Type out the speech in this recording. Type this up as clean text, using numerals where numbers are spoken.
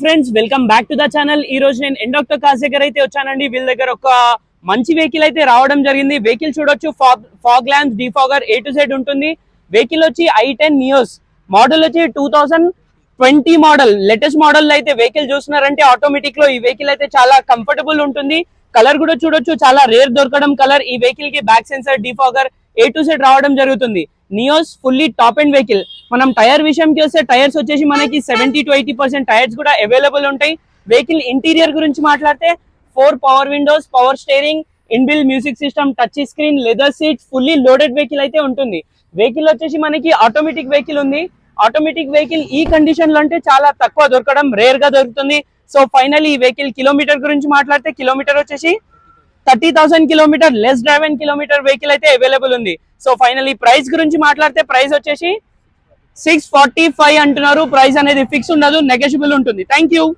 Friends welcome back to the channel. ఈ రోజు నేను ఎండాక్టర్ కార్స్ దగ్గర అయితే వచ్చానండి. వీళ్ళ దగ్గర ఒక మంచి వెహికల్ అయితే రావడం జరిగింది. వెహికల్ చూడొచ్చు, fog lamps, defogger A to Z ఉంటుంది. వెహికల్ వచ్చి i10 నియోస్ మోడల్ వచ్చి 2020 మోడల్, లేటెస్ట్ మోడల్ అయితే వెహికల్ చూస్తున్నారంటే ఆటోమేటిక్ లో ఈ వెహికల్ అయితే చాలా కంఫర్టబుల్ ఉంటుంది. కలర్ కూడా చూడొచ్చు, చాలా రేర్ దొరకడం కలర్. ఈ వెహికల్ కి back sensor, defogger A to Z రావడం జరుగుతుంది. Nios fully top and vehicle. మనం టైర్ విషయంకి వస్తే టైర్స్ వచ్చేసి మనకి 70 to 80% టైర్స్ కూడా అవైలబుల్ ఉంటాయి. వెహికల్ ఇంటీరియర్ గురించి మాట్లాడితే 4 power Windows, power steering, ఇన్బిల్ music system, touch screen, leather seats, fully loaded vehicle అయితే ఉంటుంది. వెహికల్ వచ్చేసి మనకి ఆటోమేటిక్ వెహికల్ ఉంది. ఆటోమేటిక్ వెహికల్ ఈ కండిషన్ లో అంటే చాలా తక్కువ దొరకడం, రేర్ గా దొరుకుతుంది. సో ఫైనల్ ఈ వెహికల్ కిలోమీటర్ గురించి మాట్లాడితే కిలోమీటర్ వచ్చేసి 30,000 kilometre, less driven kilometre vehicle అయితే అవైలబుల్ ఉంది. సో ఫైనల్ ఈ ప్రైస్ గురించి మాట్లాడితే ప్రైస్ వచ్చేసి 645 అంటున్నారు. ప్రైస్ అనేది ఫిక్స్ ఉండదు, నెగోషియబుల్ ఉంటుంది. Thank you.